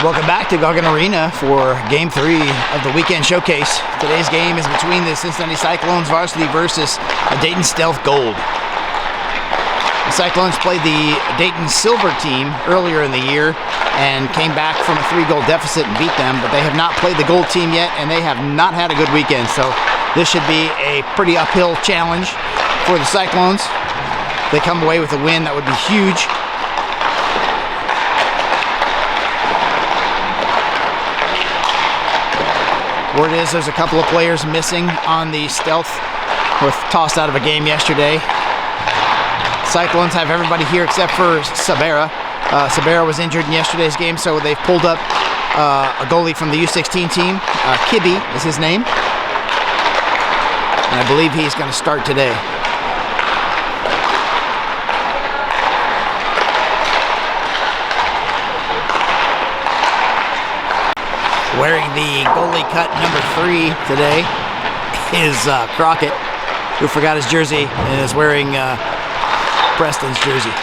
Welcome back to Goggin Arena for Game 3 of the weekend showcase. Today's game is between the Cincinnati Cyclones Varsity versus the Dayton Stealth Gold. The Cyclones played the Dayton Silver team earlier in the year and came back from a 3-goal deficit and beat them, but they have not played the Gold team yet, and they have not had a good weekend, so this should be a pretty uphill challenge for the Cyclones. If they come away with a win, that would be huge. Word is there's a couple of players missing on the Stealth, were tossed out of a game yesterday. Cyclones have everybody here except for Sabera. Sabera was injured in yesterday's game, so they've pulled up a goalie from the U16 team. Kibbe is his name, and I believe he's going to start today. Wearing the goalie cut number 3 today is Crockett, who forgot his jersey and is wearing Preston's jersey.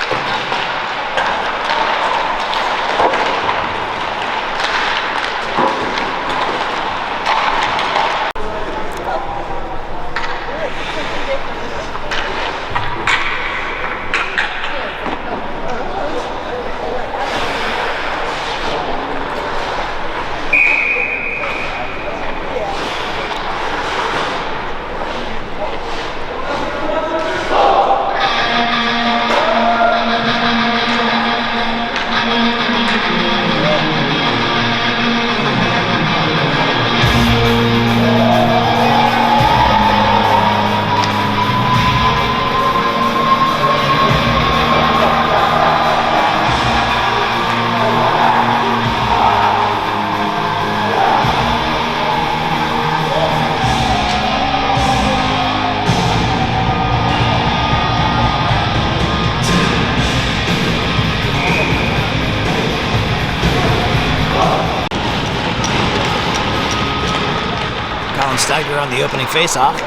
Steiger on the opening faceoff.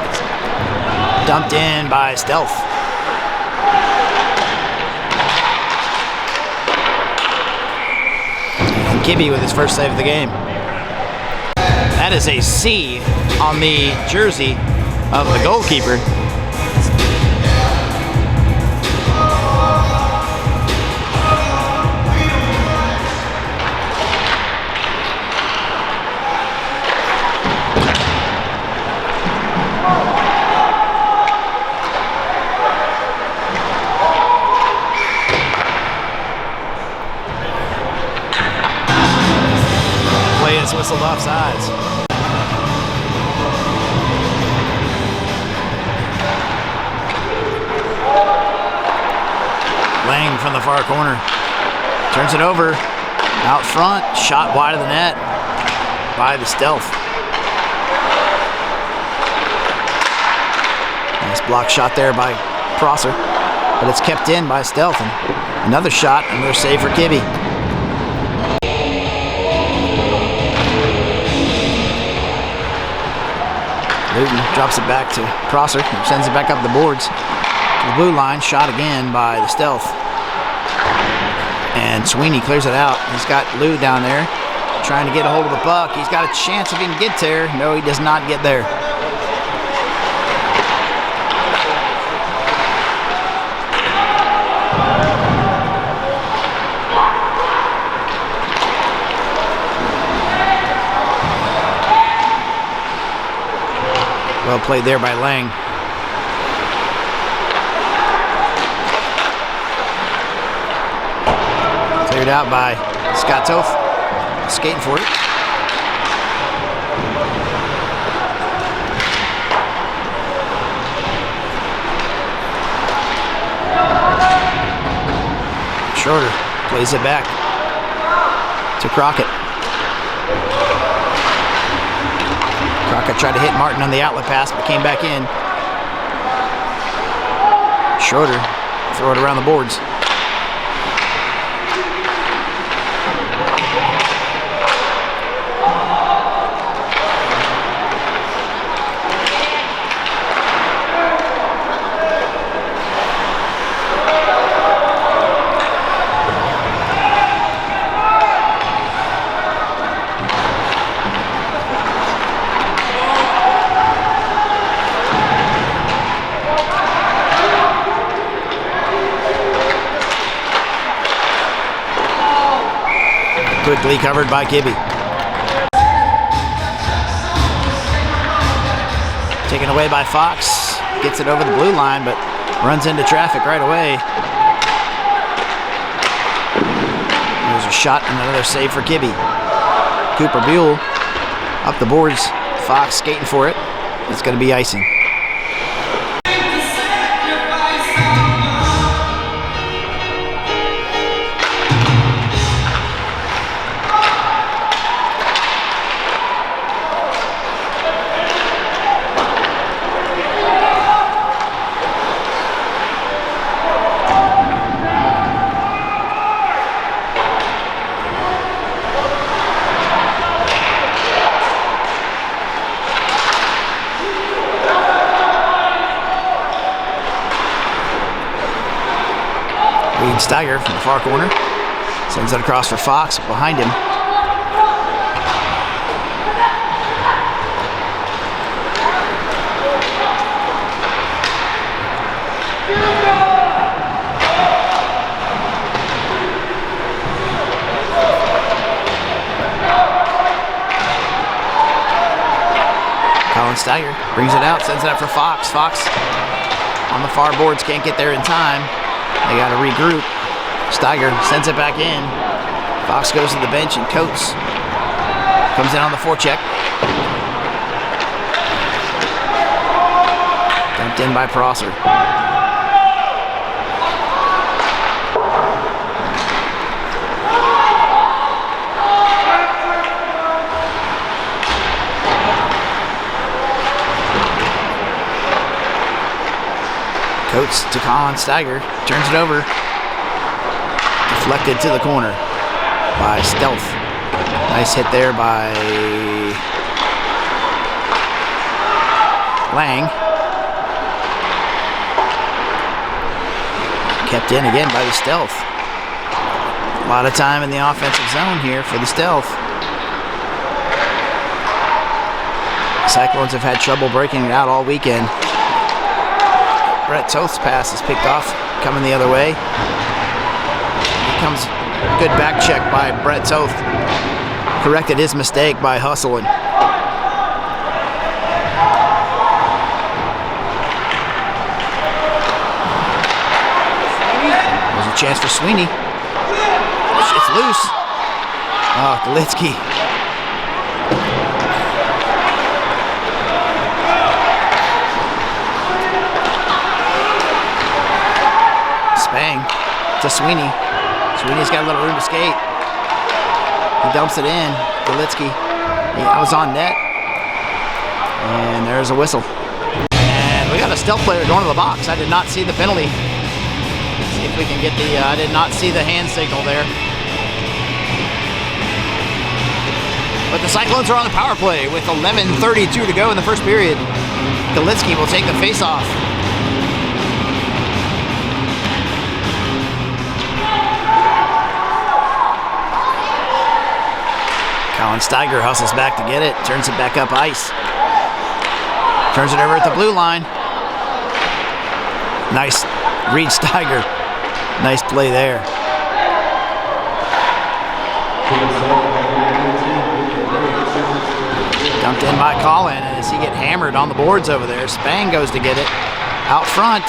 Dumped in by Stealth. And Kibbe with his first save of the game. That is a C on the jersey of the goalkeeper. Whistled offsides. Lang from the far corner turns it over out front, shot wide of the net by the Stealth. Nice block shot there by Prosser, but it's kept in by Stealth. And another shot, another save for Kibbe. Newton drops it back to Prosser, who sends it back up the boards to the blue line. Shot again by the Stealth. And Sweeney clears it out. He's got Lou down there trying to get a hold of the puck. He's got a chance if he can get there. No, he does not get there. Well played there by Lang. Cleared out by Scott Toth. Skating for it. Shorter plays it back to Crockett. Crockett tried to hit Martin on the outlet pass, but came back in. Schroeder, throw it around the boards. Quickly covered by Kibbe. Taken away by Fox. Gets it over the blue line, but runs into traffic right away. There's a shot and another save for Kibbe. Cooper Buell up the boards. Fox skating for it. It's going to be icing. Steiger from the far corner. Sends it across for Fox behind him. Colin Steiger brings it out, sends it up for Fox. Fox on the far boards, can't get there in time. They got to regroup. Steiger sends it back in. Fox goes to the bench and Coates comes in on the forecheck. Dumped in by Prosser. Coates to Colin Steiger. Turns it over. Deflected to the corner by Stealth. Nice hit there by Lang. Kept in again by the Stealth. A lot of time in the offensive zone here for the Stealth. Cyclones have had trouble breaking it out all weekend. Brett Toth's pass is picked off, coming the other way. Comes good back check by Brett Toth. Corrected his mistake by hustling. There's a chance for Sweeney. It's loose. Oh, Galitsky. Spang to Sweeney. Sweeney's got a little room to skate. He dumps it in. Galitsky. I was on net. And there's a whistle. And we got a Stealth player going to the box. I did not see the penalty. Let's see if we can get the... I did not see the hand signal there. But the Cyclones are on the power play with 11:32 to go in the first period. Galitsky will take the face-off. Colin Steiger hustles back to get it, turns it back up ice. Turns it over at the blue line. Nice read, Steiger. Nice play there. Dumped in by Colin, and as he get hammered on the boards over there, Spang goes to get it. Out front.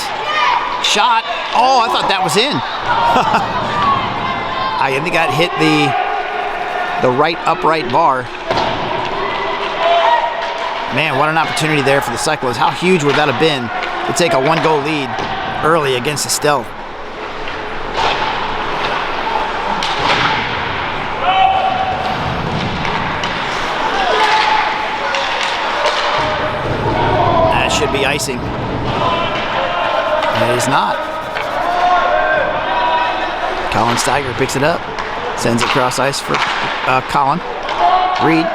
Shot. Oh, I thought that was in. I think I hit the right upright bar. Man, what an opportunity there for the Cyclones. How huge would that have been to take a one-goal lead early against the Stealth? That should be icing. It is not. Colin Steiger picks it up. Sends it cross ice for Colin. Reed.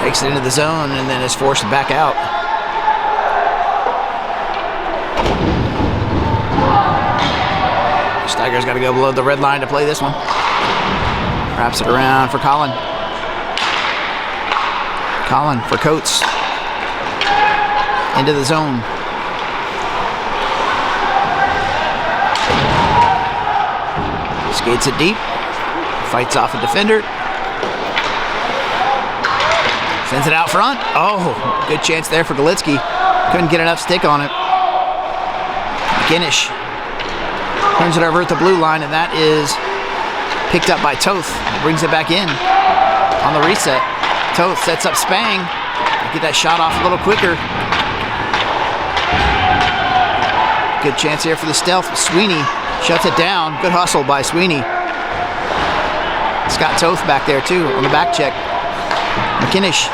Takes it into the zone and then is forced back out. Steiger's got to go below the red line to play this one. Wraps it around for Colin. Colin for Coates. Into the zone. Skates it deep. Fights off a defender. Sends it out front. Oh, good chance there for Galitsky. Couldn't get enough stick on it. McKinnish turns it over at the blue line, and that is picked up by Toth. Brings it back in on the reset. Toth sets up Spang. Get that shot off a little quicker. Good chance here for the stealth. Sweeney shuts it down. Good hustle by Sweeney. Scott Toth back there too on the back check. McKinnish.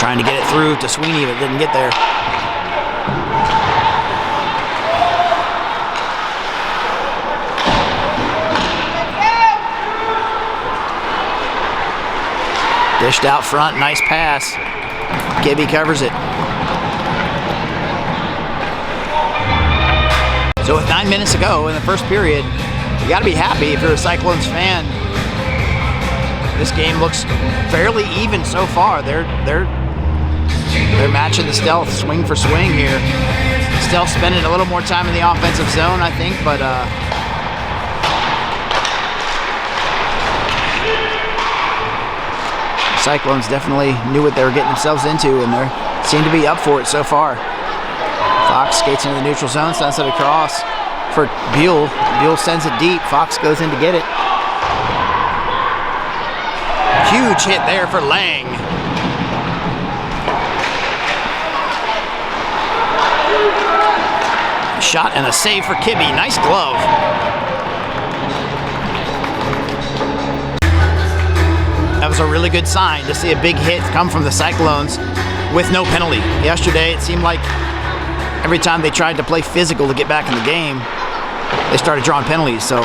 Trying to get it through to Sweeney, but didn't get there. Dished out front, nice pass. Gibby covers it. So with 9 minutes to go in the first period, you got to be happy if you're a Cyclones fan. This game looks fairly even so far. They're matching the Stealth swing for swing here. Stealth spending a little more time in the offensive zone, I think, but Cyclones definitely knew what they were getting themselves into, and they seem to be up for it so far. Fox skates into the neutral zone, sends it across for Buell. Buell sends it deep. Fox goes in to get it. Huge hit there for Lang. Shot and a save for Kibbe. Nice glove. That was a really good sign to see a big hit come from the Cyclones with no penalty. Yesterday, it seemed like every time they tried to play physical to get back in the game, they started drawing penalties. So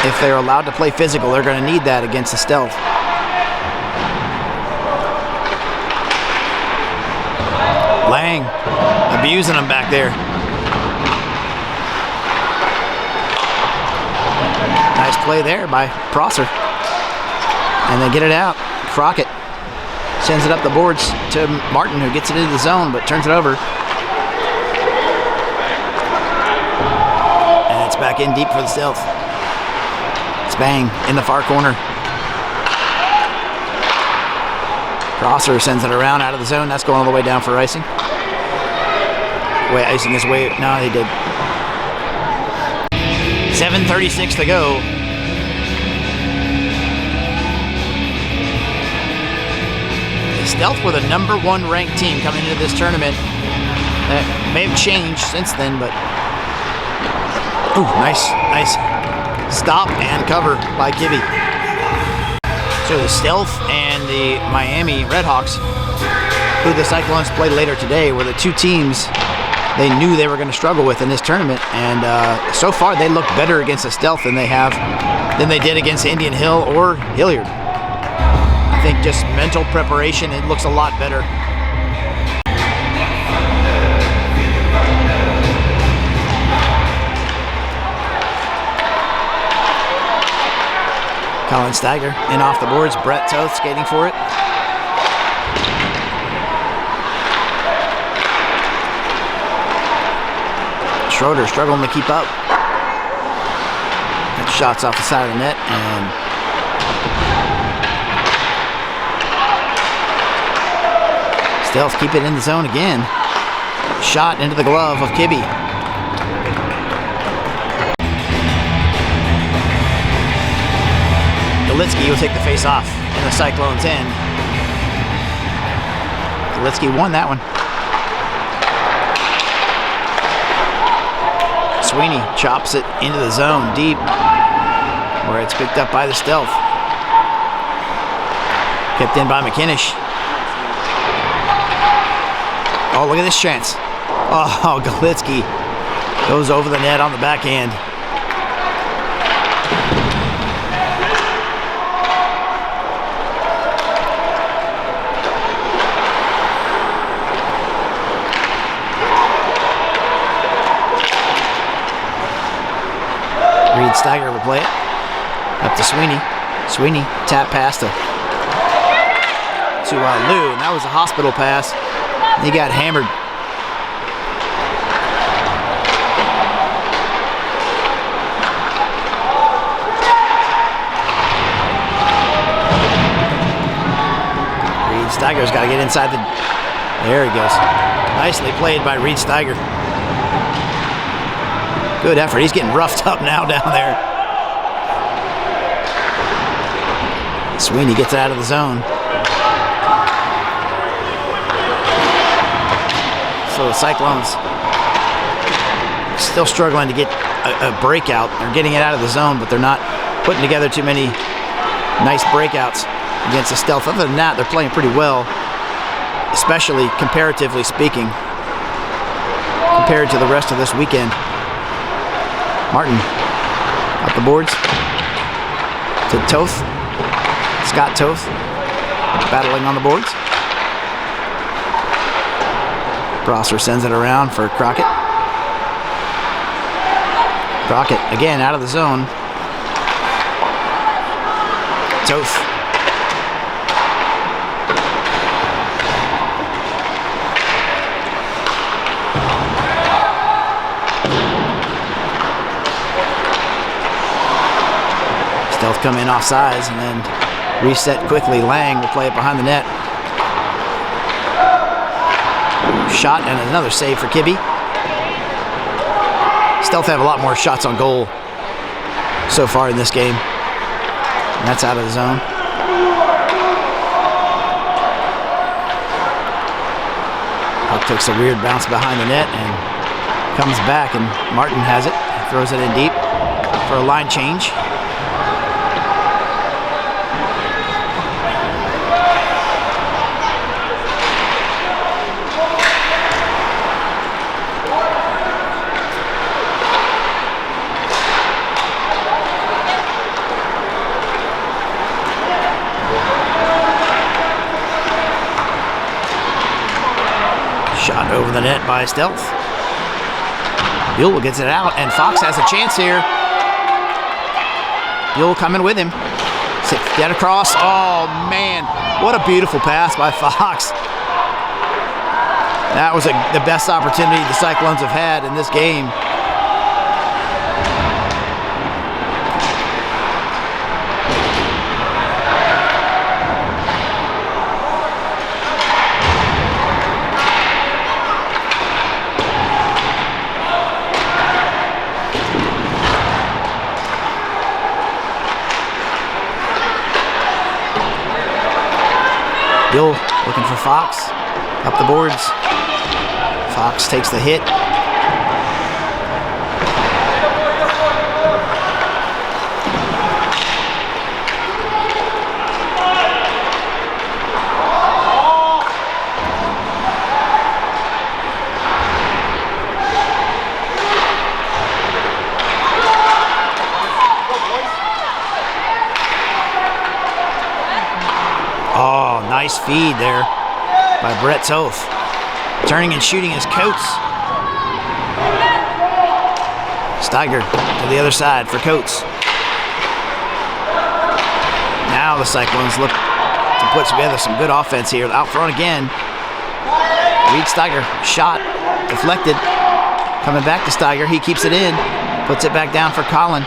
if they're allowed to play physical, they're going to need that against the Stealth. Lang abusing them back there. Nice play there by Prosser. And they get it out. Crockett sends it up the boards to Martin, who gets it into the zone, but turns it over. And it's back in deep for the Stealth. Spang in the far corner. Prosser sends it around out of the zone. That's going all the way down for icing. Wait, icing is way... No, he did. 7:36 to go. The Stealth were the #1 ranked team coming into this tournament. That may have changed since then, but... Ooh, nice stop and cover by Kibbe. So the Stealth and the Miami Redhawks, who the Cyclones played later today, were the two teams they knew they were going to struggle with in this tournament. And so far, they look better against the Stealth than they did against Indian Hill or Hilliard. I think just mental preparation, it looks a lot better. Colin Steiger in off the boards. Brett Toth skating for it. Schroeder struggling to keep up. That shot's off the side of the net, and Stealth keep it in the zone again. Shot into the glove of Kibbe. Galitsky will take the face off in the Cyclones' end. Galitsky won that one. Sweeney chops it into the zone deep, where it's picked up by the Stealth. Kept in by McKinnish. Oh, look at this chance. Oh, Galitsky goes over the net on the backhand. Steiger will play it up to Sweeney. Sweeney tap pass to Lou, and that was a hospital pass. He got hammered. Reed Steiger's got to get inside the... There he goes. Nicely played by Reed Steiger. Good effort. He's getting roughed up now down there. Sweeney gets it out of the zone. So the Cyclones still struggling to get a breakout. They're getting it out of the zone, but they're not putting together too many nice breakouts against the stealth. Other than that, they're playing pretty well, especially comparatively speaking, compared to the rest of this weekend. Martin up the boards to Toth. Scott Toth battling on the boards. Prosser sends it around for Crockett. Crockett again out of the zone. Toth. Stealth come in off sides and then reset quickly. Lang will play it behind the net. Shot and another save for Kibbe. Stealth have a lot more shots on goal so far in this game. And that's out of the zone. Puck takes a weird bounce behind the net and comes back, and Martin has it. Throws it in deep for a line change. Shot over the net by Stealth. Buell gets it out, and Fox has a chance here. Buell coming with him. Get across. Oh, man. What a beautiful pass by Fox. That was the best opportunity the Cyclones have had in this game. Bill looking for Fox, up the boards. Fox takes the hit. Nice feed there by Brett Toth. Turning and shooting his Coates. Steiger to the other side for Coates. Now the Cyclones look to put together some good offense here. Out front again. Reed Steiger, shot, deflected. Coming back to Steiger, he keeps it in. Puts it back down for Collin.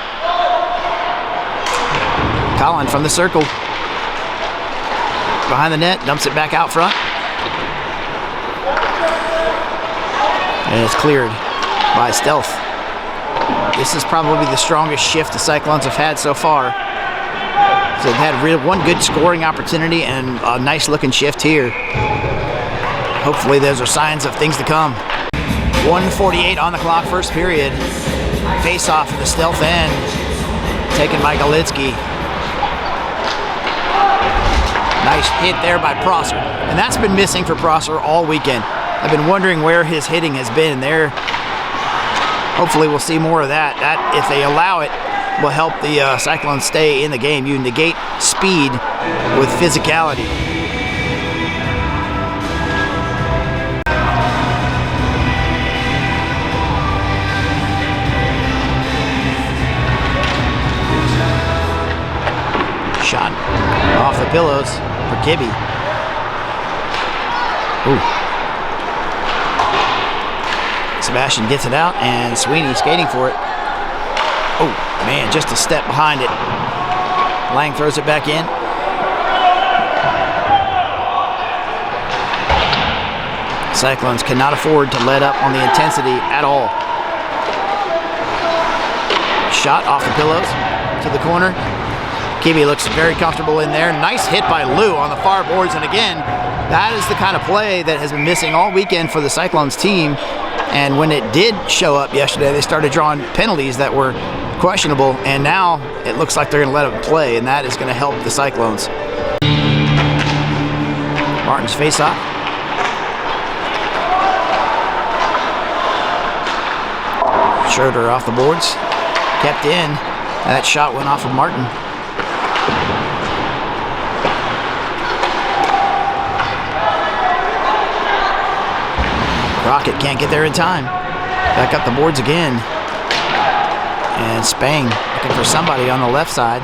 Collin from the circle. Behind the net, dumps it back out front. And it's cleared by Stealth. This is probably the strongest shift the Cyclones have had so far. So they've had one good scoring opportunity and a nice looking shift here. Hopefully those are signs of things to come. 1:48 on the clock, first period. Face off at the Stealth end. Taken by Galitsky. Nice hit there by Prosser. And that's been missing for Prosser all weekend. I've been wondering where his hitting has been there. Hopefully we'll see more of that. That, if they allow it, will help the Cyclones stay in the game. You negate speed with physicality. Shot off the pillows for Kibbe. Ooh. Sebastian gets it out, and Sweeney skating for it. Oh, man, just a step behind it. Lang throws it back in. Cyclones cannot afford to let up on the intensity at all. Shot off the pillows to the corner. Kibi looks very comfortable in there. Nice hit by Lou on the far boards, and again, that is the kind of play that has been missing all weekend for the Cyclones team. And when it did show up yesterday, they started drawing penalties that were questionable, and now it looks like they're going to let them play, and that is going to help the Cyclones. Martin's face-off. Schroeder off the boards. Kept in. That shot went off of Martin. Rocket can't get there in time. Back up the boards again. And Spang looking for somebody on the left side.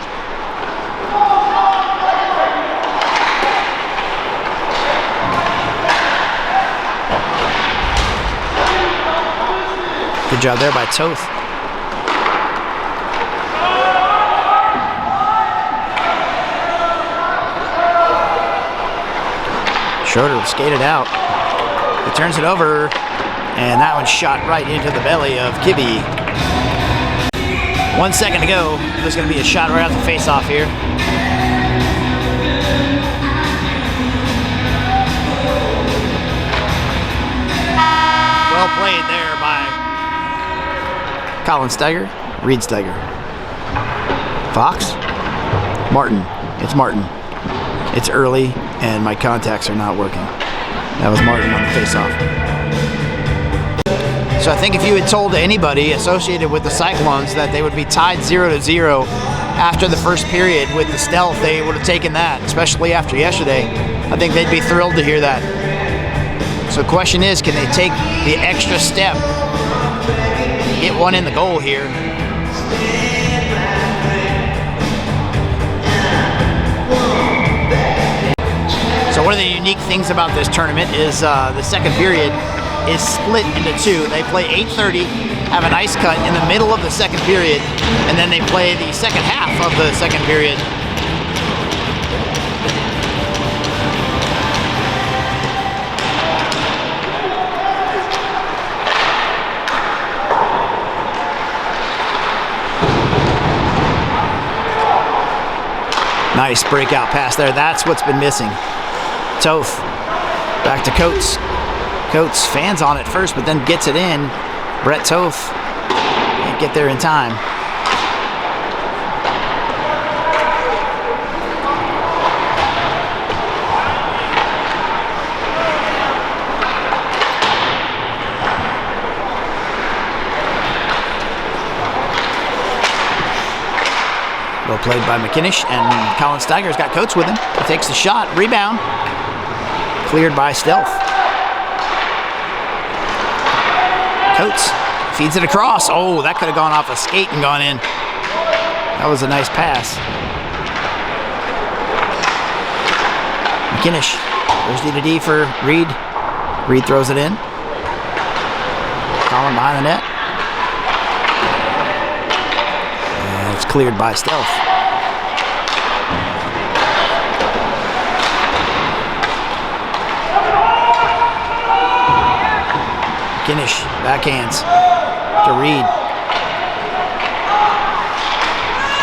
Good job there by Toth. Schroeder skated out. He turns it over, and that one shot right into the belly of Kibbe. 1 second to go. There's going to be a shot right off the face-off here. Well played there by Colin Steiger, Reed Steiger. Fox, Martin. It's Martin. It's early, and my contacts are not working. That was Martin on the face-off. So I think if you had told anybody associated with the Cyclones that they would be tied 0-0 after the first period with the stealth, they would have taken that, especially after yesterday. I think they'd be thrilled to hear that. So the question is, can they take the extra step, get one in the goal here? So one of the unique things about this tournament is the second period is split into two. They play 8:30, have an ice cut in the middle of the second period, and then they play the second half of the second period. Nice breakout pass there. That's what's been missing. Toth back to Coates. Coates fans on it first, but then gets it in. Brett Toth can't get there in time. Well played by McKinnish, and Colin Steiger's got Coates with him. He takes the shot, rebound, cleared by Stealth. Coates feeds it across. Oh, that could have gone off a skate and gone in. That was a nice pass. McKinnish, there's D to D for Reed. Reed throws it in. Colin behind the net. And it's cleared by Stealth. McKinnish, backhands to Reed.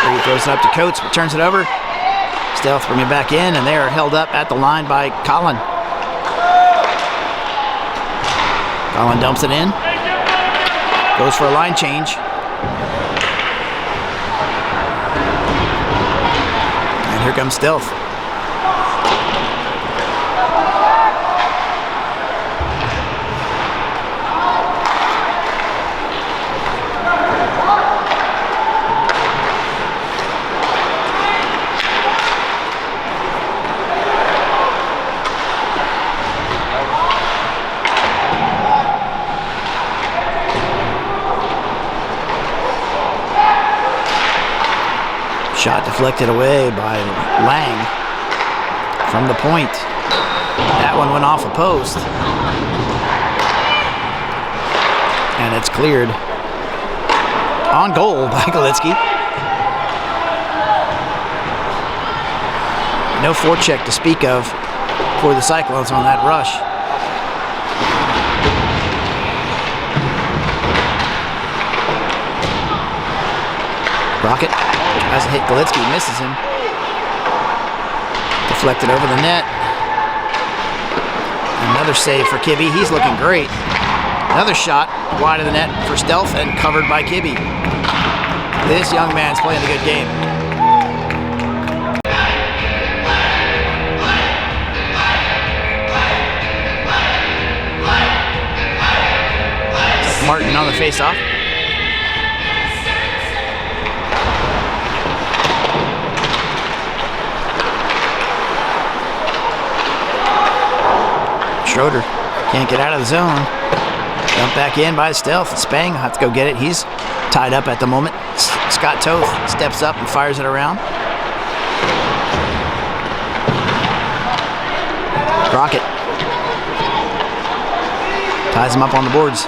Reed throws it up to Coates, but turns it over. Stealth bring it back in, and they are held up at the line by Colin. Colin dumps it in. Goes for a line change. And here comes Stealth. Shot deflected away by Lang from the point. That one went off a post. And And it's cleared. On goal by Galitsky. No forecheck to speak of for the Cyclones on that rush. Rocket tries to hit Galitsky, misses him. Deflected over the net. Another save for Kibbe. He's looking great. Another shot wide of the net for Stealth and covered by Kibbe. This young man's playing a good game. Martin on the face-off. Schroeder can't get out of the zone. Dumped back in by Stealth. Spang will have to go get it. He's tied up at the moment. Scott Toth steps up and fires it around. Rocket ties him up on the boards.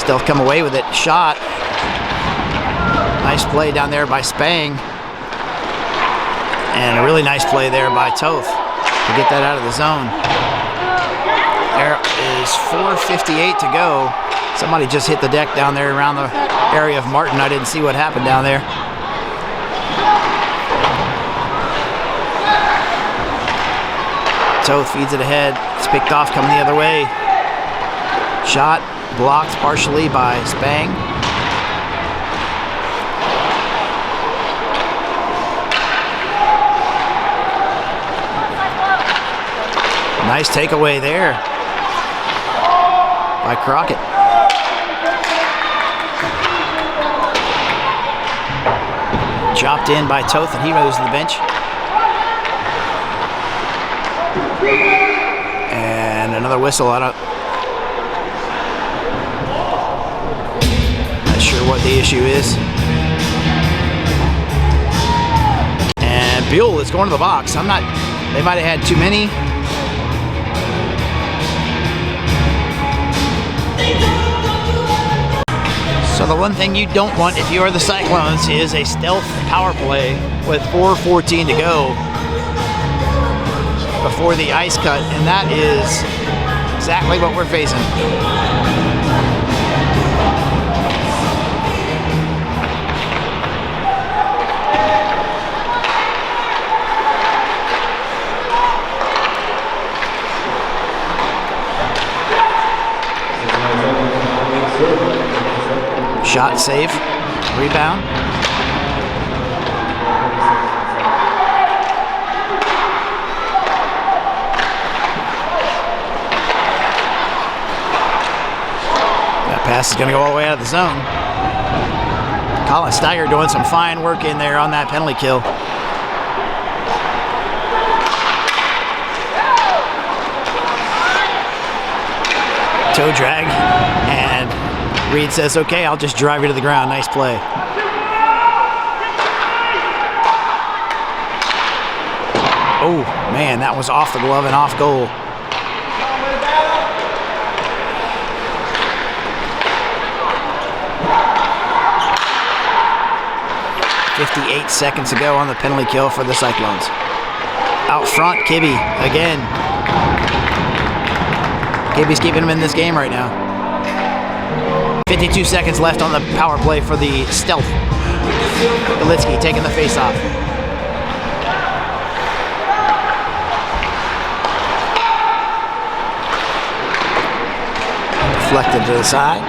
Stealth come away with it. Shot. Nice play down there by Spang. And a really nice play there by Toth to get that out of the zone. There is 4:58 to go. Somebody just hit the deck down there around the area of Martin. I didn't see what happened down there. Toth feeds it ahead. It's picked off coming the other way. Shot blocked partially by Spang. Nice takeaway there by Crockett. Chopped in by Toth, and he goes to the bench. And another whistle. Not sure what the issue is. And Buell is going to the box. They might have had too many. So the one thing you don't want if you are the Cyclones is a stealth power play with 4:14 to go before the ice cut, and that is exactly what we're facing. Shot, save, rebound. That pass is going to go all the way out of the zone. Colin Steiger doing some fine work in there on that penalty kill. Toe drag, and Reed says, okay, I'll just drive you to the ground. Nice play. Oh, man, that was off the glove and off goal. .58 seconds to go on the penalty kill for the Cyclones. Out front, Kibbe again. Kibbe's keeping him in this game right now. 52 seconds left on the power play for the Stealth. Galitsky taking the face-off. Deflected to the side.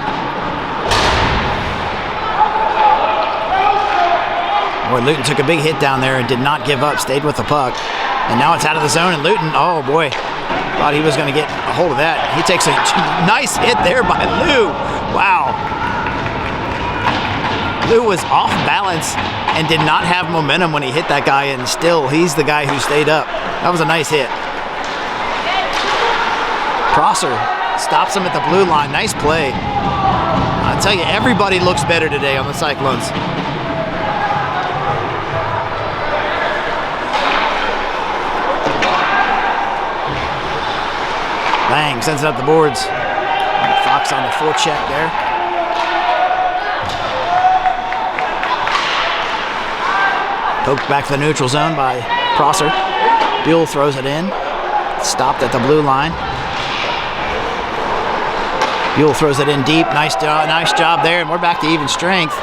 Boy, Luton took a big hit down there and did not give up, stayed with the puck. And now it's out of the zone, and Luton, oh boy, thought he was going to get a hold of that. He takes a nice hit there by Lou. Wow. Lou was off balance and did not have momentum when he hit that guy, and still he's the guy who stayed up. That was a nice hit. Prosser stops him at the blue line. Nice play. I'll tell you, everybody looks better today on the Cyclones. Lang sends it up the boards. Fox on the forecheck there. Poked back to the neutral zone by Prosser. Buell throws it in. Stopped at the blue line. Buell throws it in deep. Nice job there, and we're back to even strength.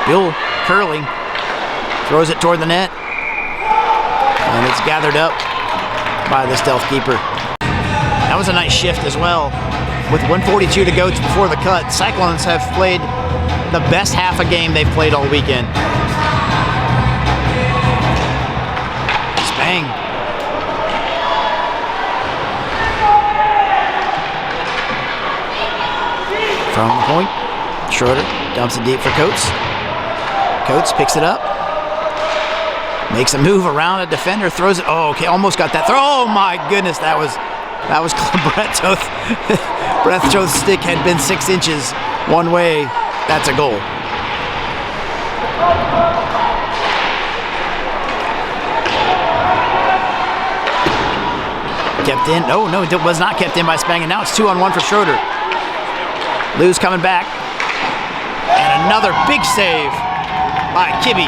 Buell curling. Throws it toward the net. And it's gathered up by the stealth keeper. That was a nice shift as well. With 1:42 to go before the cut, Cyclones have played the best half a game they've played all weekend. Spang. From the point, Schroeder dumps it deep for Coates. Coates picks it up. Makes a move around a defender, throws it. Oh, okay, almost got that throw. Oh my goodness, that was Brett Toth. Brett Toth's stick had been 6 inches one way. That's a goal. Kept in. Oh no, it was not kept in by Spang, and now it's 2-on-1 for Schroeder. Lou's coming back, and another big save by Kibbe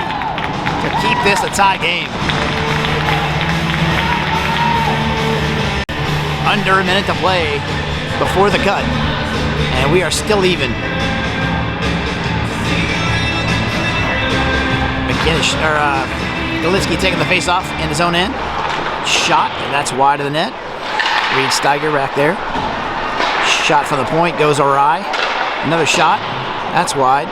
to keep this a tie game. Under a minute to play before the cut, and we are still even. Galitsky taking the face off in his own end. Shot, and that's wide of the net. Reed Steiger back there. Shot from the point goes awry. Another shot, that's wide.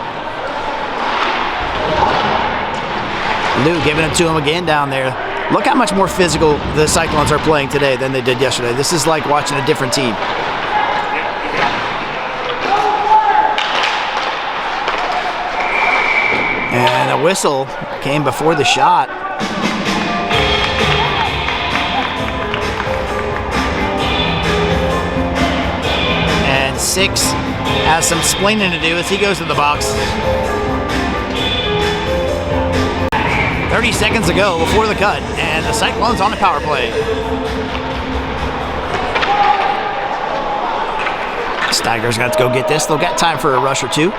Lou giving it to him again down there. Look how much more physical the Cyclones are playing today than they did yesterday. This is like watching a different team. And a whistle came before the shot. And Six has some splaining to do as he goes to the box. 30 seconds to go before the cut, and the Cyclones on the power play. Steiger's got to go get this. They'll get time for a rush or two.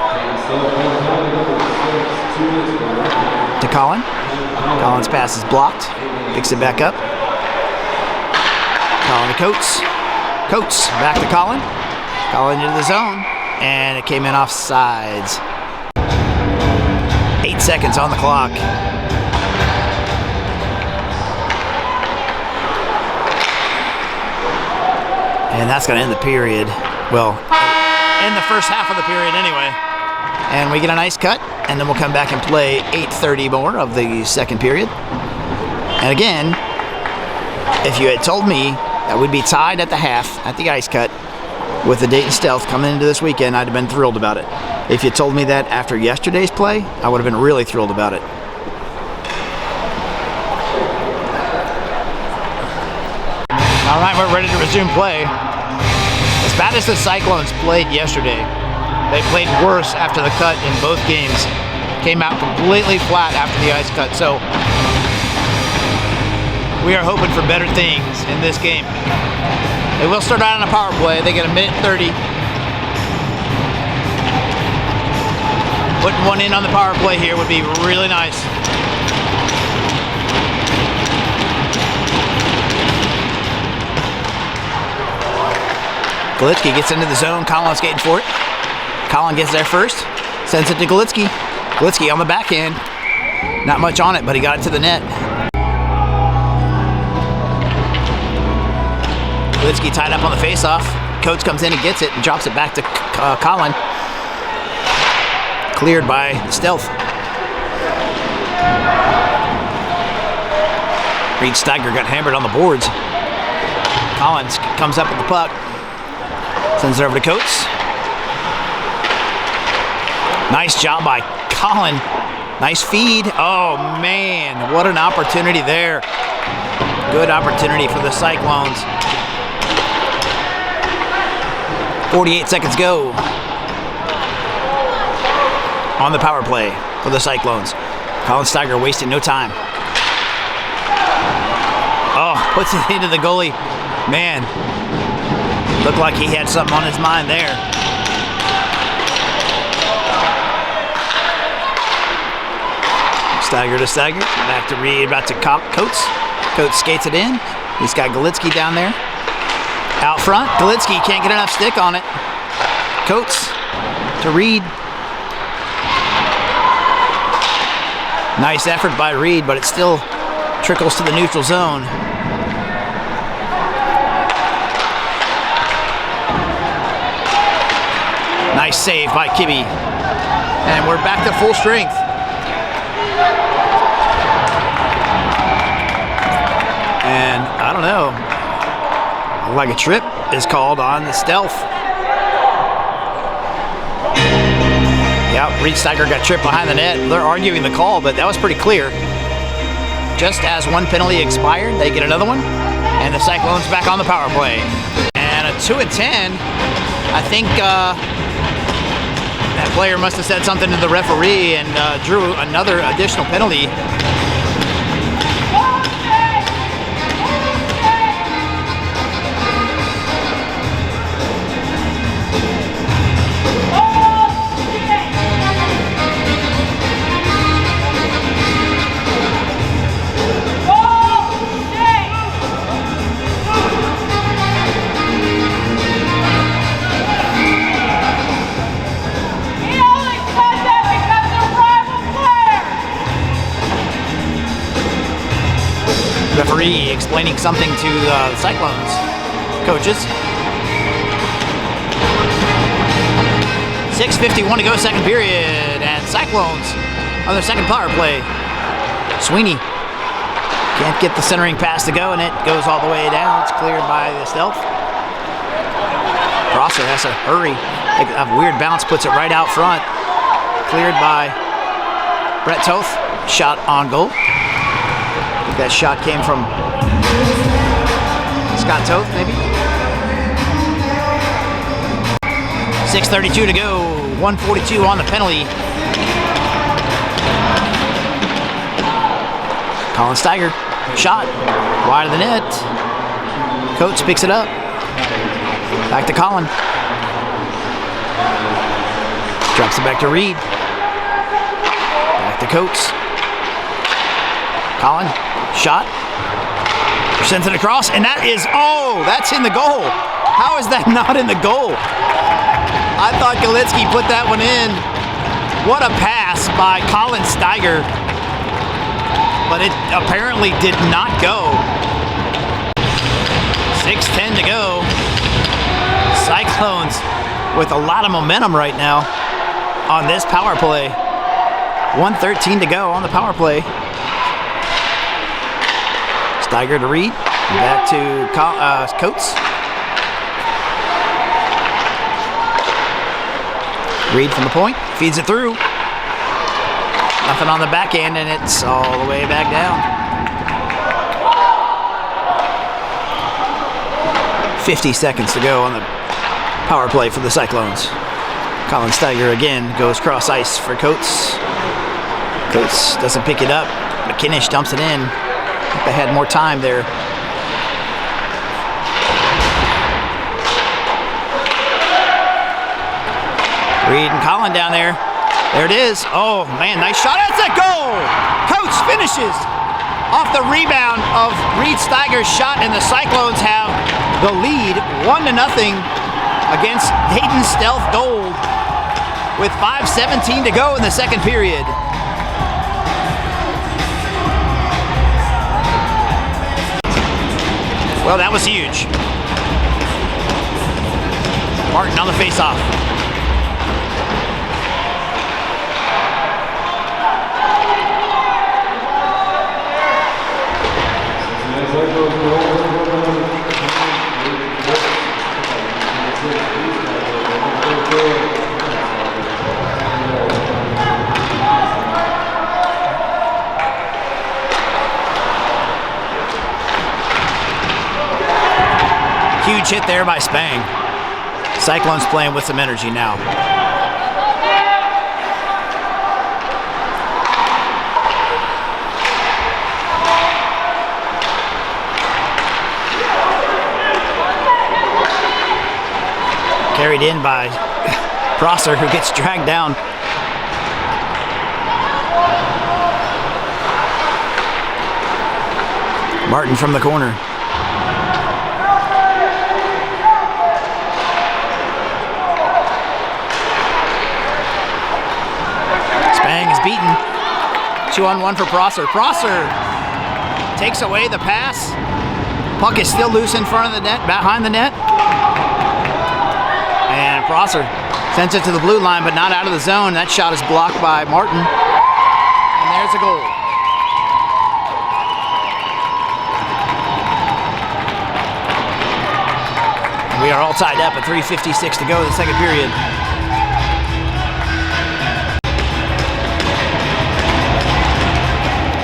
To Colin. Colin's pass is blocked. Picks it back up. Colin to Coates. Coates back to Colin. Colin into the zone, and it came in off sides. 8 seconds on the clock. And that's going to end the period. Well, in the first half of the period anyway. And we get a nice cut, and then we'll come back and play 8:30 more of the second period. And again, if you had told me that we'd be tied at the half at the ice cut with the Dayton Stealth coming into this weekend, I'd have been thrilled about it. If you told me that after yesterday's play, I would have been really thrilled about it. All right, we're ready to resume play. As bad as the Cyclones played yesterday, they played worse after the cut in both games. Came out completely flat after the ice cut, so we are hoping for better things in this game. They will start out on a power play. They get a minute 30. Putting one in on the power play here would be really nice. Galitsky gets into the zone. Colin's skating for it. Colin gets there first. Sends it to Galitsky. Galitsky on the backhand. Not much on it, but he got it to the net. Galitsky tied up on the faceoff. Coates comes in and gets it and drops it back to Colin. Cleared by the Stealth. Reed Steiger got hammered on the boards. Collins comes up with the puck. Sends it over to Coates. Nice job by Colin. Nice feed. Oh, man. What an opportunity there. Good opportunity for the Cyclones. 48 seconds go. On the power play for the Cyclones. Colin Steiger wasting no time. Oh, puts it into the goalie. Man. Looked like he had something on his mind there. Steiger to Steiger. Back to Reed, about to Coates. Coates skates it in. He's got Galitsky down there. Out front, Galitsky can't get enough stick on it. Coates to Reed. Nice effort by Reed, but it still trickles to the neutral zone. Nice save by Kibbe. And we're back to full strength. And I don't know, like a trip is called on the Stealth. Yeah, Reed Steiger got tripped behind the net. They're arguing the call, but that was pretty clear. Just as one penalty expired, they get another one, and the Cyclones back on the power play. And a 2-10. I think that player must have said something to the referee and drew another additional penalty. Referee explaining something to the Cyclones coaches. 6:51 to go, second period, and Cyclones on their second power play. Sweeney can't get the centering pass to go, and it goes all the way down. It's cleared by the Stealth. Prosser has to hurry. A weird bounce puts it right out front. Cleared by Brett Toth. Shot on goal. That shot came from Scott Toth, maybe. 6:32 to go, 1:42 on the penalty. Colin Steiger, shot, wide of the net. Coates picks it up. Back to Colin. Drops it back to Reed. Back to Coates. Colin. Shot, sends it across, and that is, oh, that's in the goal. How is that not in the goal? I thought Galitsky put that one in. What a pass by Colin Steiger, but it apparently did not go. 6:10 to go. Cyclones with a lot of momentum right now on this power play. 1:13 to go on the power play. Steiger to Reed, back to Coates. Reed from the point, feeds it through. Nothing on the back end, and it's all the way back down. 50 seconds to go on the power play for the Cyclones. Colin Steiger again goes cross ice for Coates. Coates doesn't pick it up. McKinnish dumps it in. They had more time there. Reed and Colin down there. There it is. Oh, man, nice shot. That's a goal! Coates finishes off the rebound of Reed Steiger's shot, and the Cyclones have the lead 1-0 against Dayton Stealth Gold with 5:17 to go in the second period. Well, that was huge. Martin on the face-off. Huge hit there by Spang. Cyclones playing with some energy now. Carried in by Prosser, who gets dragged down. Martin from the corner. Spang is beaten. 2-on-1 for Prosser. Prosser takes away the pass. Puck is still loose in front of the net, behind the net. And Prosser sends it to the blue line, but not out of the zone. That shot is blocked by Martin. And there's a goal. We are all tied up at 3:56 to go in the second period.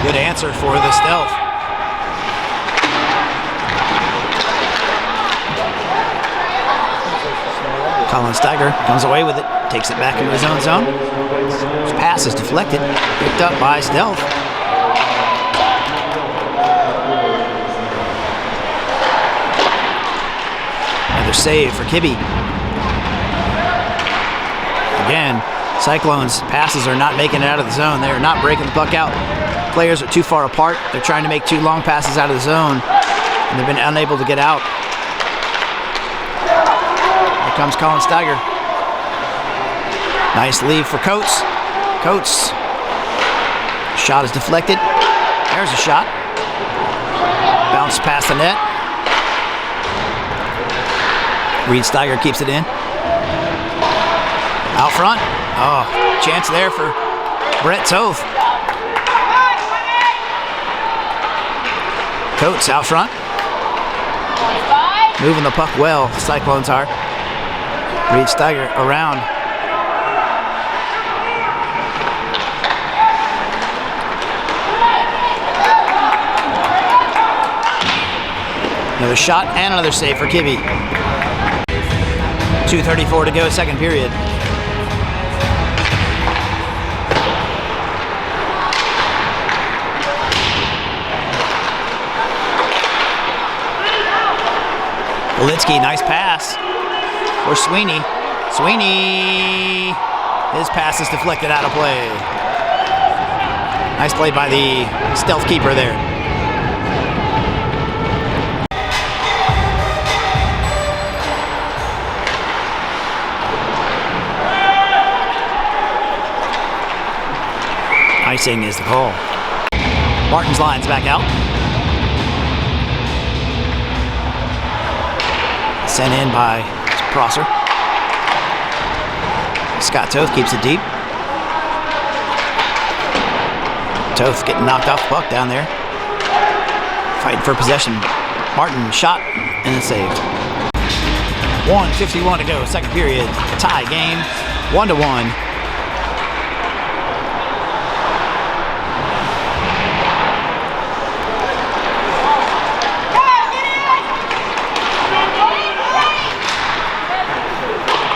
Good answer for the Stealth. Colin Steiger comes away with it, takes it back into his own zone. His pass is deflected, picked up by Stealth. Another save for Kibbe. Again, Cyclones passes are not making it out of the zone. They are not breaking the puck out. Players are too far apart. They're trying to make two long passes out of the zone, and they've been unable to get out. Here comes Colin Steiger. Nice lead for Coates. Coates. Shot is deflected. There's a shot. Bounce past the net. Reed Steiger keeps it in. Out front. Oh, chance there for Brett Toth. Coates out front. Moving the puck well, Cyclones are. Reed Steiger around. Another shot and another save for Kibbe. 2:34 to go, second period. Politsky, nice pass for Sweeney. Sweeney, his pass is deflected out of play. Nice play by the Stealth keeper there. Icing is the call. Martin's line's back out. Sent in by Prosser. Scott Toth keeps it deep. Toth getting knocked off the puck down there. Fighting for possession. Martin shot and it's saved. 1:51 to go, second period. Tie game, 1-1.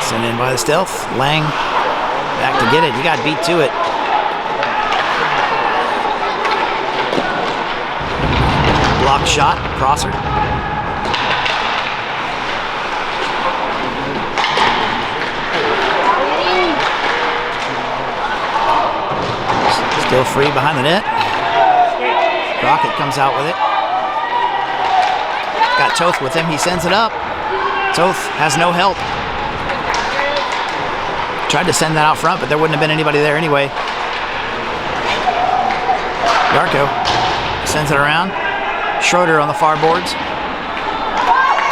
Sent in by the Stealth. Lang back to get it. He got beat to it. Blocked shot. Prosser. Still free behind the net. Rocket comes out with it. Got Toth with him. He sends it up. Toth has no help. Tried to send that out front, but there wouldn't have been anybody there anyway. Yarko sends it around. Schroeder on the far boards.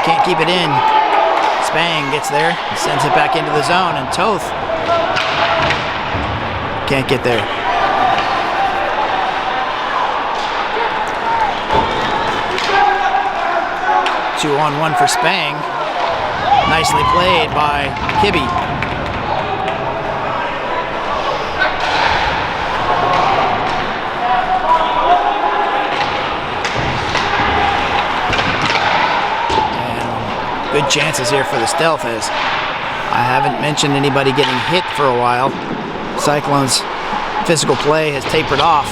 Can't keep it in. Spang gets there. Sends it back into the zone, and Toth can't get there. Two-on-one for Spang. Nicely played by Kibbe. Good chances here for the Stealth, as I haven't mentioned anybody getting hit for a while. Cyclones' physical play has tapered off,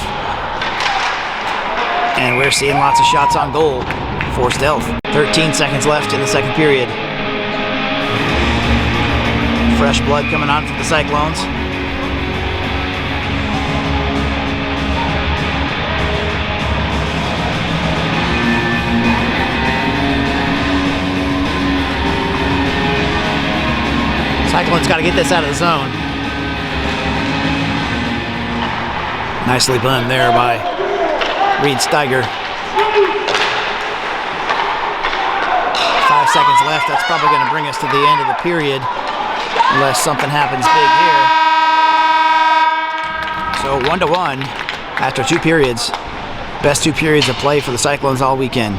and we're seeing lots of shots on goal for Stealth. 13 seconds left in the second period. Fresh blood coming on from the Cyclones. Colts got to get this out of the zone. Nicely done there by Reed Steiger. 5 seconds left. That's probably going to bring us to the end of the period unless something happens big here. So 1-1 after 2 periods. Best 2 periods of play for the Cyclones all weekend.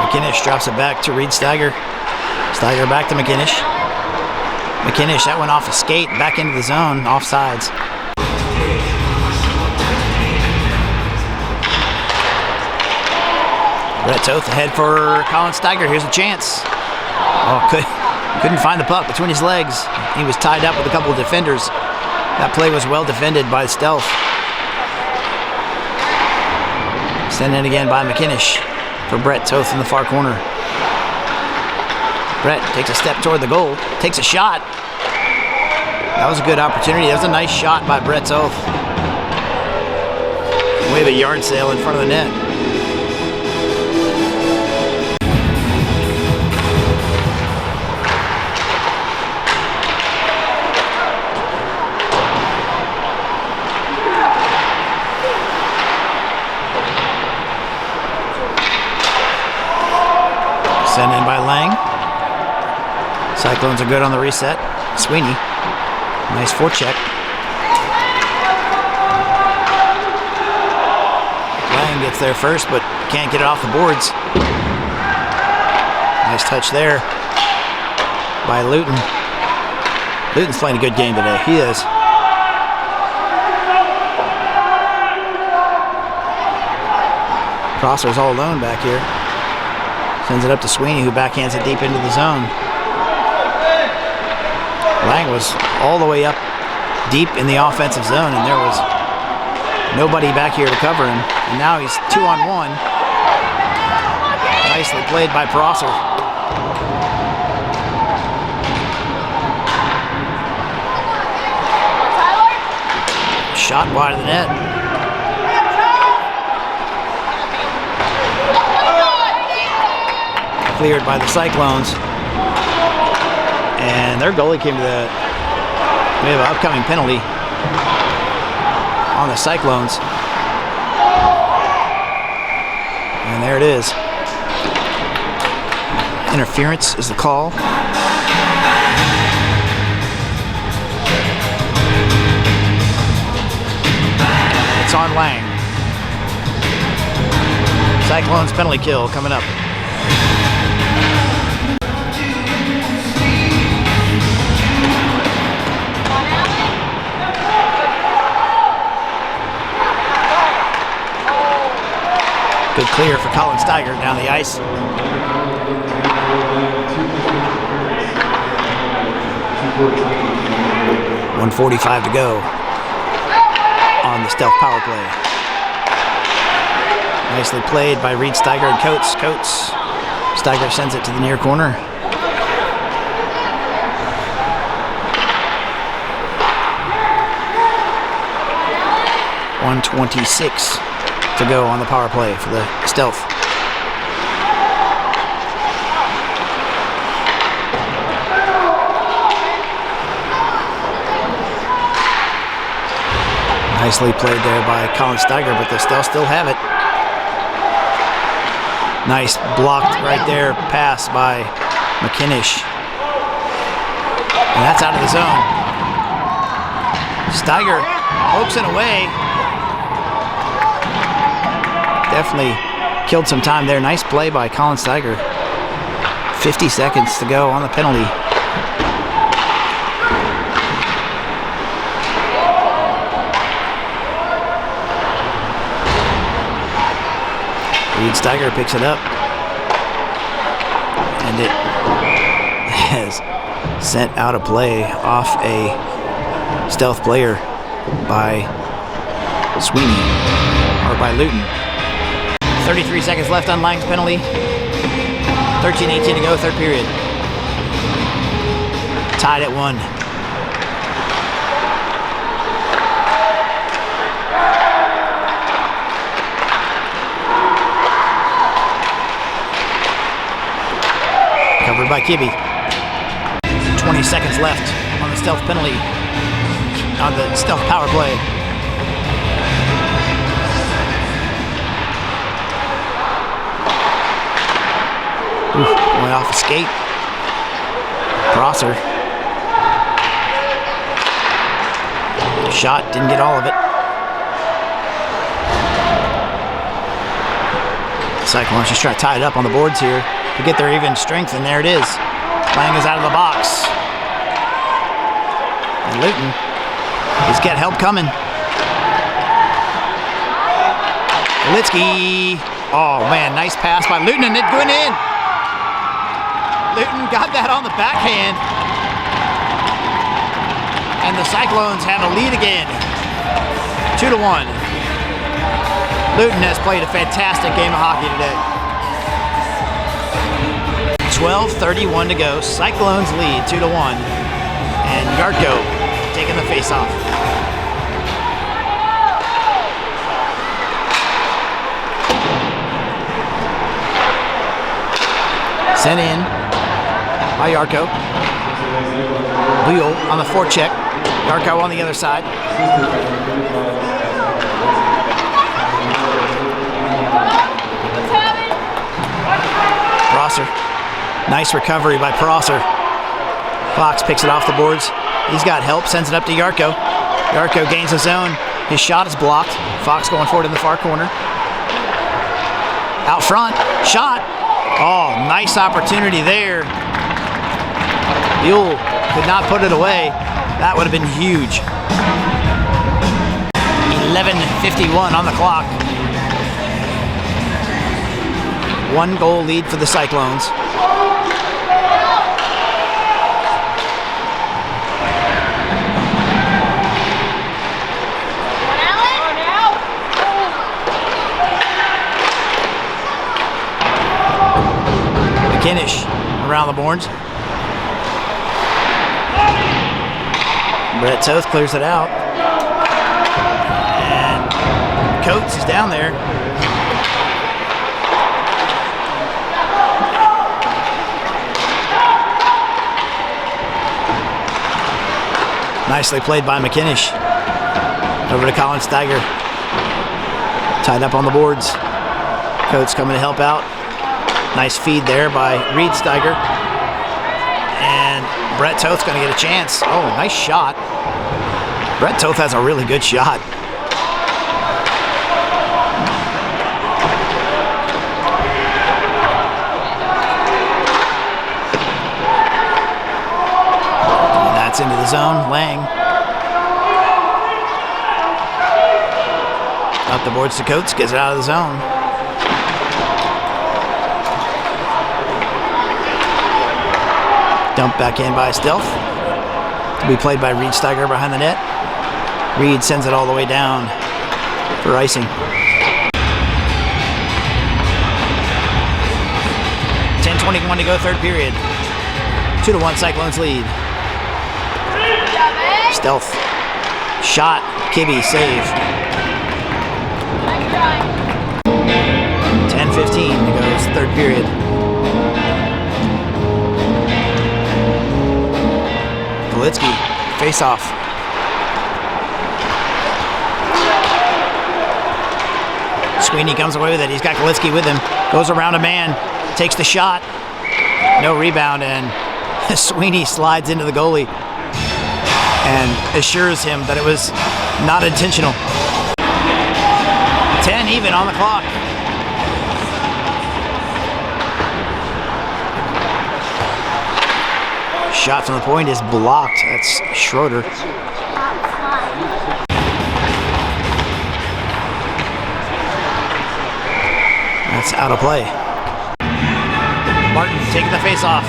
McKinnish drops it back to Reed Steiger. Steiger back to McKinnish. McKinnish, that went off a skate, back into the zone, offsides. Brett Toth ahead for Colin Steiger. Here's a chance. Oh, couldn't find the puck between his legs. He was tied up with a couple of defenders. That play was well defended by Stealth. Sent in again by McKinnish for Brett Toth in the far corner. Brett takes a step toward the goal, takes a shot. That was a good opportunity. That was a nice shot by Brett Toth. We have a yard sale in front of the net. Sent in by Lang. Cyclones are good on the reset. Sweeney, nice forecheck. Lang gets there first, but can't get it off the boards. Nice touch there by Luton. Luton's playing a good game today. He is. Prosser's all alone back here. Sends it up to Sweeney, who backhands it deep into the zone. Lang was all the way up deep in the offensive zone, and there was nobody back here to cover him. And now he's 2-on-1. Nicely played by Prosser. Shot wide of the net. Cleared by the Cyclones. And their goalie came to the... We have an upcoming penalty on the Cyclones. And there it is. Interference is the call. It's on Lang. Cyclones penalty kill coming up. Good clear for Colin Steiger down the ice. .145 to go on the Stealth power play. Nicely played by Reed Steiger and Coates. Steiger sends it to the near corner. .126 to go on the power play for the Stealth. Nicely played there by Colin Steiger, but the Stealth still have it. Nice blocked right there pass by McKinnish. And that's out of the zone. Steiger pokes it away. Definitely killed some time there. Nice play by Colin Steiger. 50 seconds to go on the penalty. Reed Steiger picks it up. And it has sent out a play off a Stealth player by Sweeney, or by Luton. 33 seconds left on Lang's penalty. 13:18 to go, third period. Tied at 1. Covered by Kibbe. 20 seconds left on the stealth penalty, on the stealth power play. Went off a skate. Prosser. Shot, didn't get all of it. Cyclones just try to tie it up on the boards here to get their even strength, and there it is. Lang is out of the box. And Luton, he's got help coming. Litsky. Oh man, nice pass by Luton, and it went in. Luton got that on the backhand. And the Cyclones have a lead again. 2-1. Luton has played a fantastic game of hockey today. 12:31 to go. Cyclones lead 2-1. And Yarko taking the face-off. Sent in by Yarko. Buell on the forecheck. Yarko on the other side. Prosser. Nice recovery by Prosser. Fox picks it off the boards. He's got help, sends it up to Yarko. Yarko gains the zone. His shot is blocked. Fox going forward in the far corner. Out front. Shot. Oh, nice opportunity there. Buell could not put it away. That would have been huge. 11:51 on the clock. 1 goal lead for the Cyclones. McKinnish around the boards. Brett Toth clears it out. And Coates is down there. Nicely played by McKinnish. Over to Colin Steiger. Tied up on the boards. Coates coming to help out. Nice feed there by Reed Steiger. And Brett Toth's going to get a chance. Oh, nice shot. Brett Toth has a really good shot. And that's into the zone. Lang. Up the boards to Coates. Gets it out of the zone. Dumped back in by Stealth. To be played by Reed Steiger behind the net. Reed sends it all the way down for icing. 10:21 to go, third period. 2-1 Cyclones lead. Stealth. Shot. Kibbe save. 10:15 to go, third period. Galitsky, face off. Sweeney comes away with it. He's got Galitsky with him. Goes around a man, takes the shot. No rebound, and Sweeney slides into the goalie and assures him that it was not intentional. 10 even on the clock. Shot from the point is blocked. That's Schroeder. That's out of play. Martin taking the face off.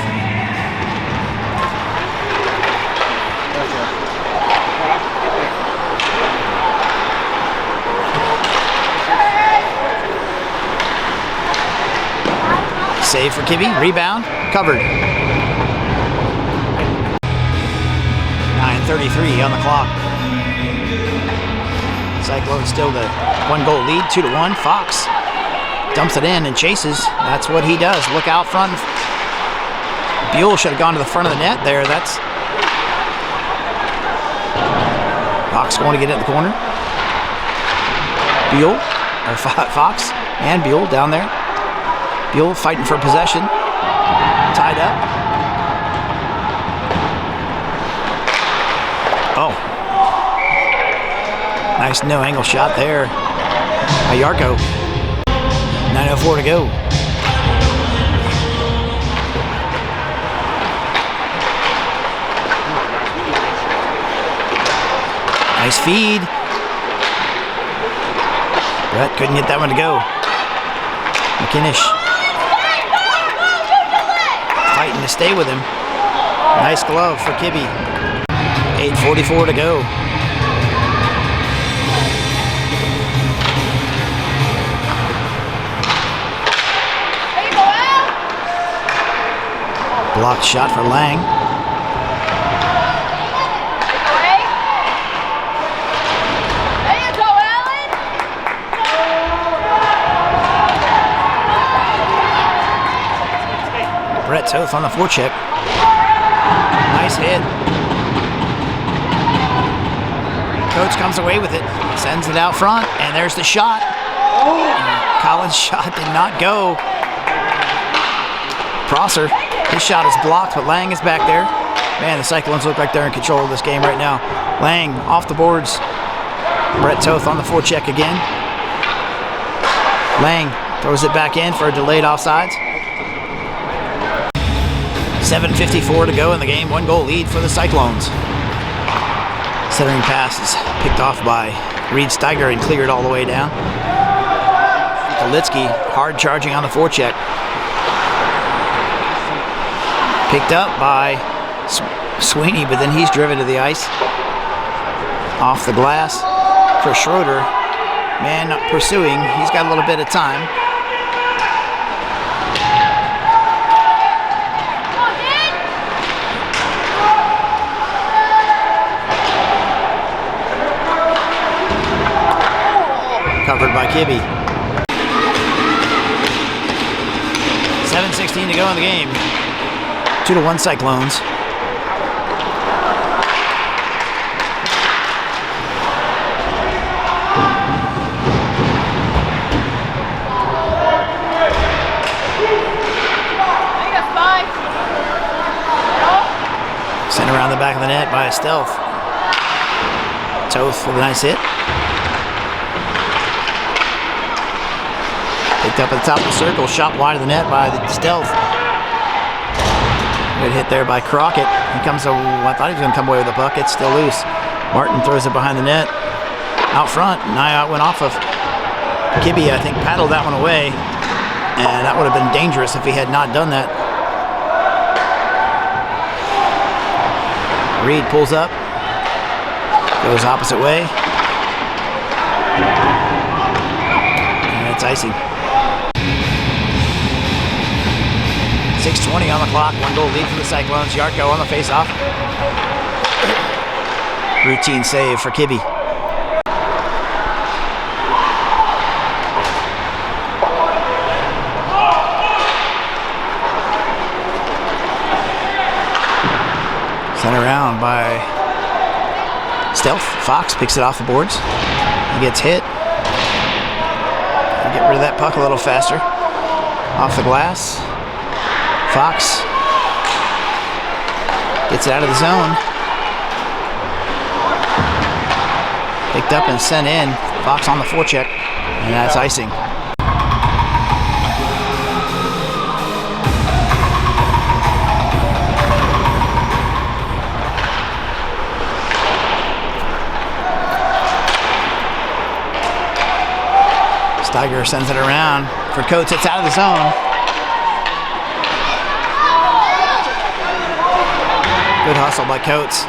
save for Kibbe. Rebound, covered. 9:33 on the clock. Cyclones still the 1-goal lead, 2-1. Fox dumps it in and chases. That's what he does. Look out front. Buell should have gone to the front of the net there. That's Fox going to get it in the corner. Buell, or Fox and Buell down there. Buell fighting for possession. Tied up. Oh. Nice no-angle shot there by Yarko. 9:04 to go. Nice feed. Brett couldn't get that one to go. McKinnish fighting to stay with him. Nice glove for Kibbe. 8:44 to go. Blocked shot for Lang. Brett Toth on the forecheck. Nice hit. Coates comes away with it. Sends it out front, and there's the shot. Collins' shot did not go. Prosser, his shot is blocked, but Lang is back there. Man, the Cyclones look like they're in control of this game right now. Lang off the boards. Brett Toth on the forecheck again. Lang throws it back in for a delayed offsides. 7:54 to go in the game. 1-goal lead for the Cyclones. Centering pass is picked off by Reed Steiger and cleared all the way down. Kalitsky hard charging on the forecheck. Picked up by Sweeney, but then he's driven to the ice. Off the glass for Schroeder. Man pursuing. He's got a little bit of time. Covered by Kibbe. 7:16 to go in the game. 2-1 Cyclones. Sent around the back of the net by a stealth. Toth with a nice hit. Picked up at the top of the circle, shot wide of the net by the stealth. Good hit there by Crockett. He comes to, I thought he was going to come away with the puck. It's still loose. Martin throws it behind the net. Out front, Nyot went off of Kibbe, I think, paddled that one away. And that would have been dangerous if he had not done that. Reed pulls up. Goes opposite way. And it's icing. 6:20 on the clock. 1-goal lead for the Cyclones. Yarko on the face-off. Routine save for Kibbe. Sent around by Stealth. Fox picks it off the boards. He gets hit. Get rid of that puck a little faster. Off the glass. Fox gets it out of the zone. Picked up and sent in. Fox on the forecheck. And that's icing. Steiger sends it around for Coates. It's out of the zone. Good hustle by Coates.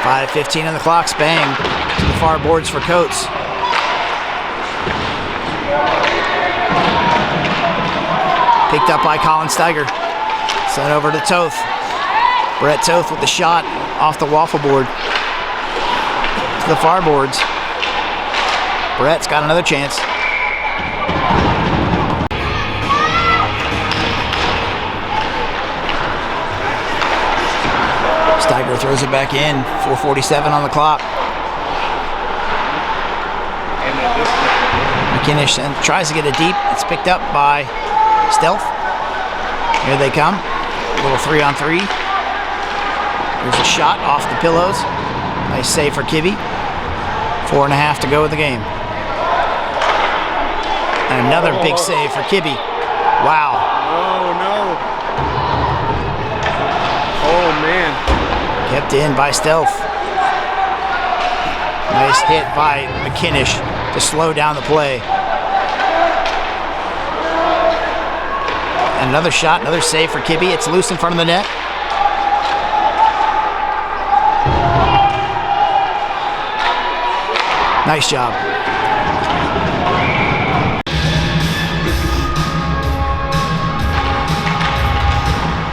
5:15 on the clock. Spang to the far boards for Coates. Picked up by Colin Steiger. Sent over to Toth. Brett Toth with the shot off the waffle board to the far boards. Brett's got another chance. Steiger throws it back in. 4:47 on the clock. McKinnish tries to get it deep. It's picked up by Stealth. Here they come. A little 3-on-3. There's a shot off the pillows. Nice save for Kibbe. 4.5 to go in the game. And another big save for Kibbe. Wow. Oh, no. Oh, man. Kept in by Stealth. Nice hit by McKinnish to slow down the play. And another shot, another save for Kibbe. It's loose in front of the net. Nice job.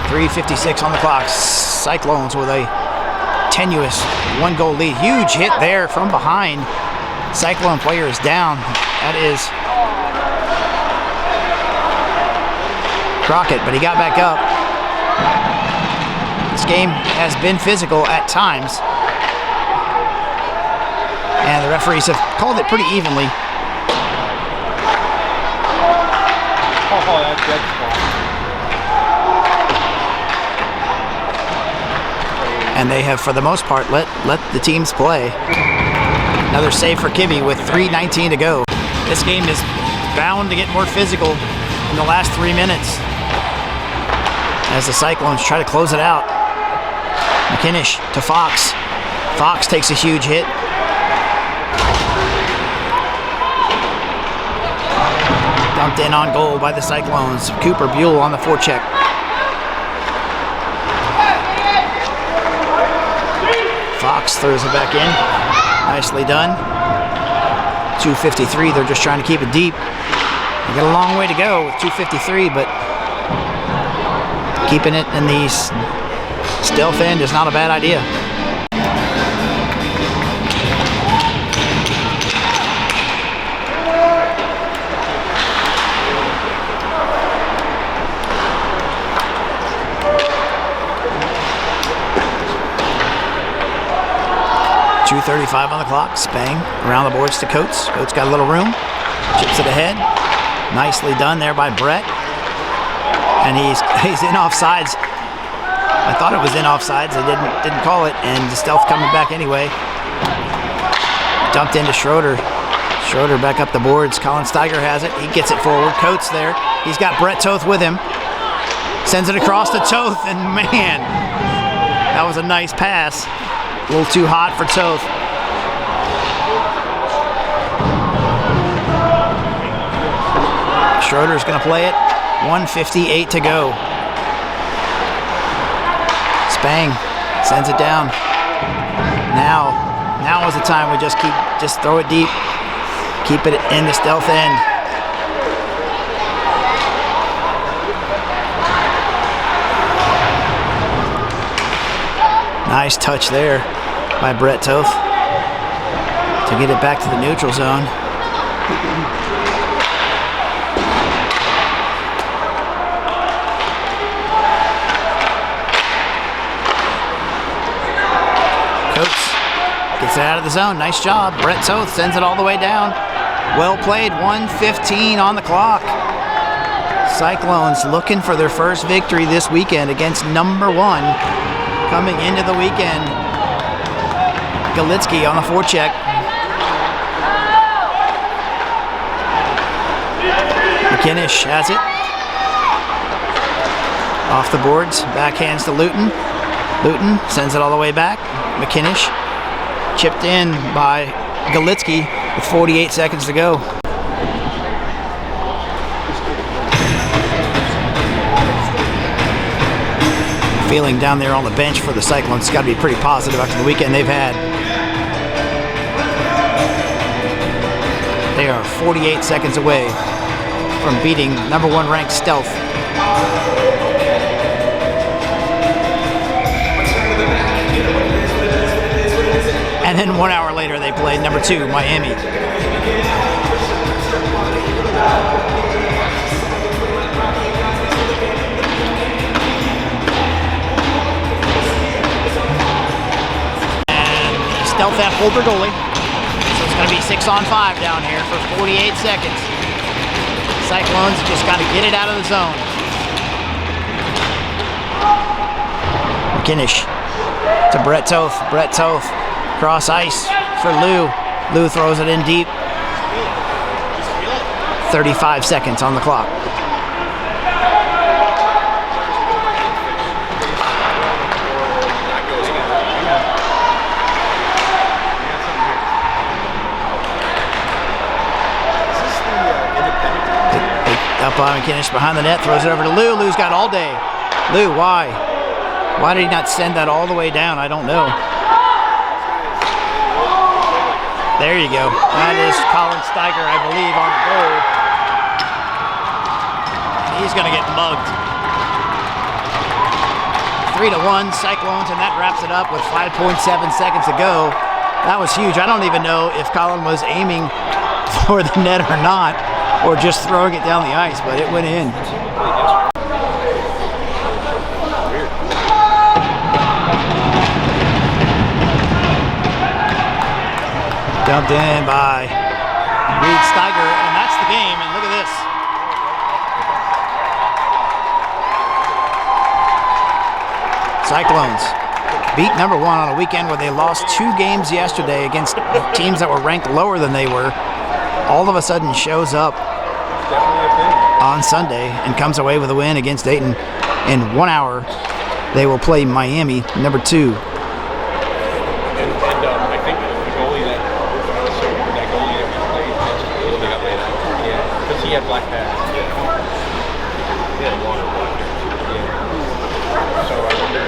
.356 on the clock. Cyclones with a tenuous 1-goal lead. Huge hit there from behind. Cyclone player is down. That is Crockett, but he got back up. This game has been physical at times, and the referees have called it pretty evenly. Oh, that's dead spot. And they have, for the most part, let the teams play. Another save for Kibbe with 3:19 to go. This game is bound to get more physical in the last 3 minutes as the Cyclones try to close it out. McKinnish to Fox. Fox takes a huge hit. Dumped in on goal by the Cyclones. Cooper Buell on the forecheck. Fox throws it back in. Nicely done. 2:53. They're just trying to keep it deep. They got a long way to go with 2:53, but keeping it in the stealth end is not a bad idea. .235 on the clock. Spang around the boards to Coates. Coates got a little room. Chips it ahead. Nicely done there by Brett. And he's in offsides. I thought it was in offsides. They didn't call it, and the Stealth coming back anyway. Dumped into Schroeder. Schroeder back up the boards. Colin Steiger has it. He gets it forward. Coates there. He's got Brett Toth with him. Sends it across to Toth, and man, that was a nice pass. A little too hot for Toth. Schroeder's going to play it. 1:58 to go. Spang sends it down. Now is the time we just throw it deep. Keep it in the stealth end. Nice touch there by Brett Toth to get it back to the neutral zone. Coates gets it out of the zone. Nice job. Brett Toth sends it all the way down. Well played. 1:15 on the clock. Cyclones looking for their first victory this weekend against number 1 coming into the weekend. Galitsky on the forecheck. McKinnish has it. Off the boards. Backhands to Luton. Luton sends it all the way back. McKinnish chipped in by Galitsky with 48 seconds to go. feeling down there on the bench for the Cyclones. It's got to be pretty positive after the weekend they've had. They are 48 seconds away from beating number 1 ranked Stealth. And then 1 hour later, they played number 2, Miami. And Stealth have pulled their goalie. So it's going to be 6-on-5 down here for 48 seconds. Cyclones just got to get it out of the zone. McKinnish to Brett Toth. Brett Toth cross ice for Lou. Lou throws it in deep. 35 seconds on the clock. Up on McKinnish behind the net, throws it over to Lou. Lou's got all day. Lou, why? Why did he not send that all the way down? I don't know. There you go. That is Colin Steiger, I believe, on the goal. He's going to get mugged. 3-1 Cyclones, and that wraps it up with 5.7 seconds to go. That was huge. I don't even know if Colin was aiming for the net or not, or just throwing it down the ice, but it went in. Dumped in by Reed Steiger, and that's the game, and look at this. Cyclones beat number 1 on a weekend where they lost 2 games yesterday against teams that were ranked lower than they were. All of a sudden shows up on Sunday and comes away with a win against Dayton. In 1 hour, they will play Miami, number 2. I think the goalie that we played, they got laid out. Yeah, because he had black pads. Yeah. He had a lot of black pads. Yeah. So I wonder